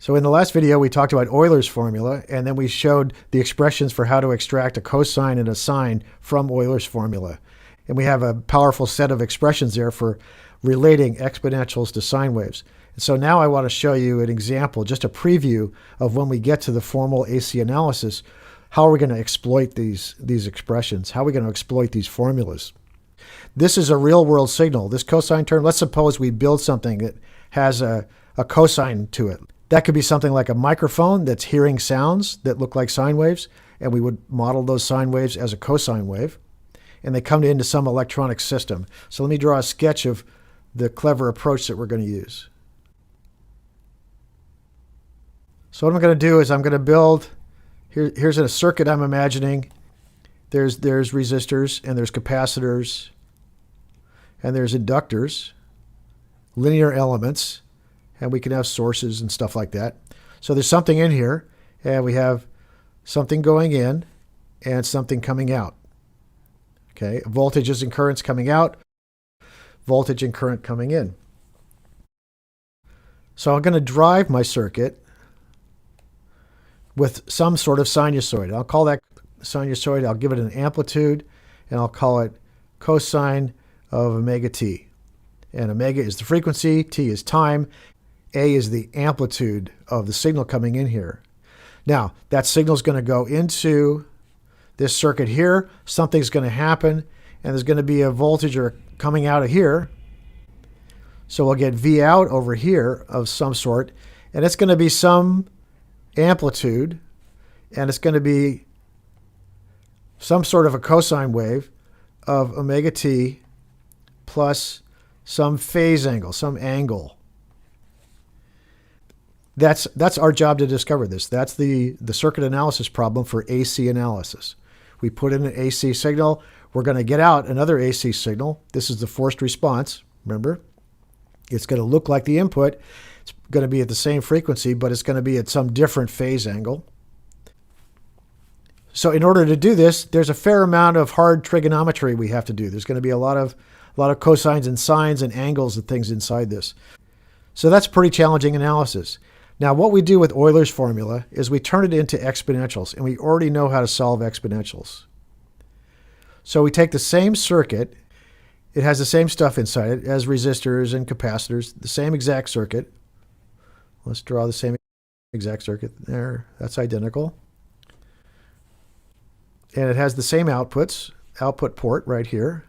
So in the last video, we talked about Euler's formula, and then we showed the expressions for how to extract a cosine and a sine from Euler's formula. And we have a powerful set of expressions there for relating exponentials to sine waves. And so now I want to show you an example, just a preview of when we get to the formal AC analysis, how are we going to exploit these expressions? How are we going to exploit these formulas? This is a real-world signal. This cosine term, let's suppose we build something that has a cosine to it. That could be something like a microphone that's hearing sounds that look like sine waves, and we would model those sine waves as a cosine wave, and they come into some electronic system. So let me draw a sketch of the clever approach that we're going to use. So what I'm going to do is I'm going to build, here's a circuit I'm imagining. There's resistors, and there's capacitors, and there's inductors, linear elements, and we can have sources and stuff like that. So there's something in here, and we have something going in and something coming out. Okay, voltages and currents coming out, voltage and current coming in. So I'm going to drive my circuit with some sort of sinusoid. I'll call that sinusoid, I'll give it an amplitude, and I'll call it cosine of omega t. And omega is the frequency, t is time, a is the amplitude of the signal coming in here. Now, that signal is going to go into this circuit here. Something's going to happen, and there's going to be a voltage coming out of here. So we'll get V out over here of some sort, and it's going to be some amplitude, and it's going to be some sort of a cosine wave of omega t plus some phase angle, some angle. That's our job to discover this. That's the circuit analysis problem for AC analysis. We put in an AC signal. We're going to get out another AC signal. This is the forced response. Remember, it's going to look like the input. It's going to be at the same frequency, but it's going to be at some different phase angle. So in order to do this, there's a fair amount of hard trigonometry we have to do. There's going to be a lot of cosines and sines and angles and things inside this. So that's pretty challenging analysis. Now, what we do with Euler's formula is we turn it into exponentials, and we already know how to solve exponentials. So we take the same circuit. It has the same stuff inside it as resistors and capacitors, the same exact circuit. Let's draw the same exact circuit there. That's identical. And it has the same outputs, output port right here.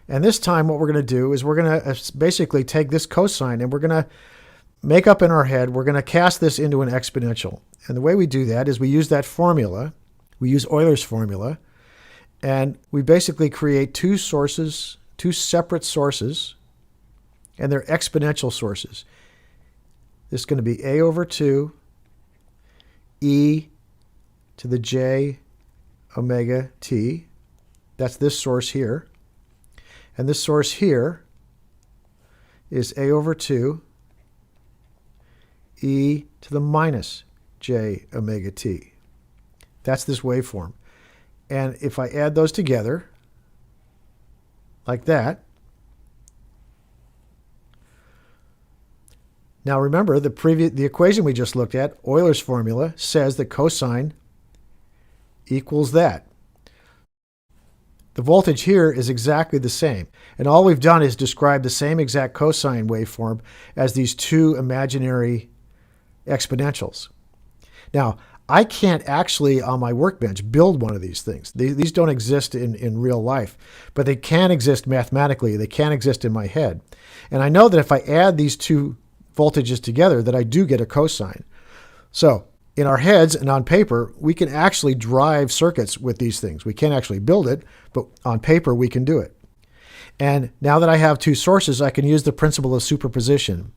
And this time what we're going to do is we're going to basically take this cosine and we're going to make up in our head, we're going to cast this into an exponential. And the way we do that is we use that formula. We use Euler's formula. And we basically create two sources, two separate sources, and they're exponential sources. This is going to be a over 2 e to the j omega t. That's this source here. And this source here is a over 2 e to the minus j omega t. That's this waveform. And if I add those together, like that, now remember the equation we just looked at, Euler's formula, says that cosine equals that. The voltage here is exactly the same. And all we've done is describe the same exact cosine waveform as these two imaginary exponentials. Now, I can't actually, on my workbench, build one of these things. These don't exist in real life, but they can exist mathematically. They can exist in my head. And I know that if I add these two voltages together, that I do get a cosine. So in our heads and on paper, we can actually drive circuits with these things. We can't actually build it, but on paper, we can do it. And now that I have two sources, I can use the principle of superposition.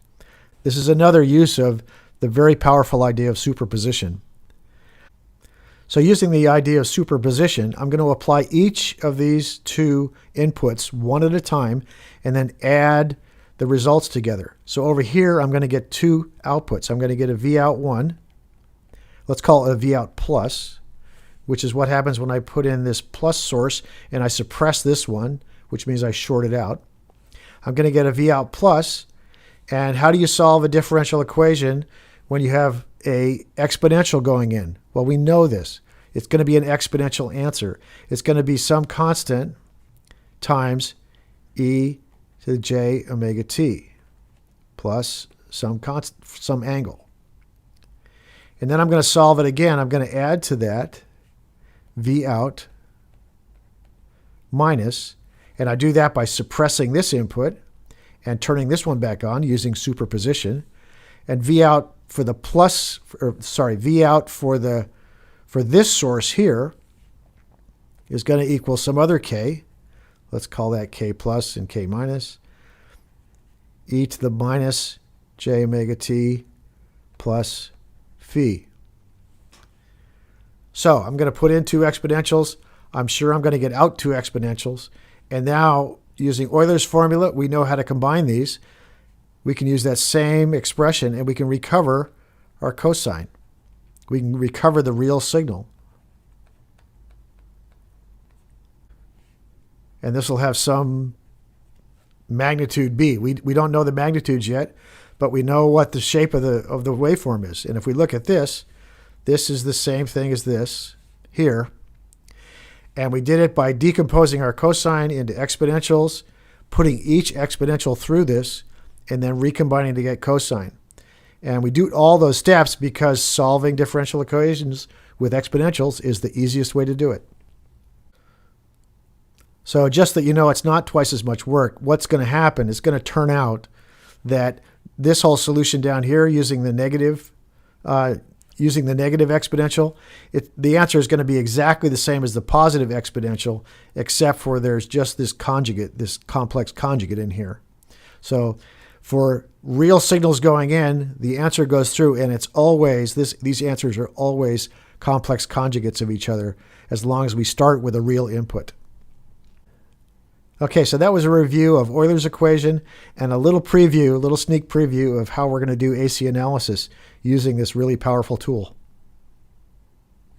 This is another use of the very powerful idea of superposition. So using the idea of superposition, I'm going to apply each of these two inputs one at a time and then add the results together. So over here, I'm going to get two outputs. I'm going to get a V out 1. Let's call it a V out plus, which is what happens when I put in this plus source and I suppress this one, which means I short it out. I'm going to get a V out plus. And how do you solve a differential equation when you have a exponential going in? Well, we know this. It's going to be an exponential answer. It's going to be some constant times e to the j omega t plus some angle. And then I'm going to solve it again. I'm going to add to that v out minus, and I do that by suppressing this input and turning this one back on using superposition. And v out for the plus, v out for this source here is going to equal some other k. Let's call that k plus and k minus. E to the minus j omega t plus phi. So I'm going to put in two exponentials. I'm sure I'm going to get out two exponentials. And now, using Euler's formula, we know how to combine these. We can use that same expression and we can recover our cosine. We can recover the real signal. And this will have some magnitude b. We don't know the magnitudes yet, but we know what the shape of the waveform is. And if we look at this, this is the same thing as this here. And we did it by decomposing our cosine into exponentials, putting each exponential through this, and then recombining to get cosine. And we do all those steps because solving differential equations with exponentials is the easiest way to do it. So just that you know it's not twice as much work, what's going to happen is going to turn out that this whole solution down here using the negative exponential, the answer is going to be exactly the same as the positive exponential, except for there's just this conjugate, this complex conjugate in here. So for real signals going in, the answer goes through, and it's always, these answers are always complex conjugates of each other, as long as we start with a real input. Okay, so that was a review of Euler's equation and a little sneak preview of how we're going to do AC analysis using this really powerful tool.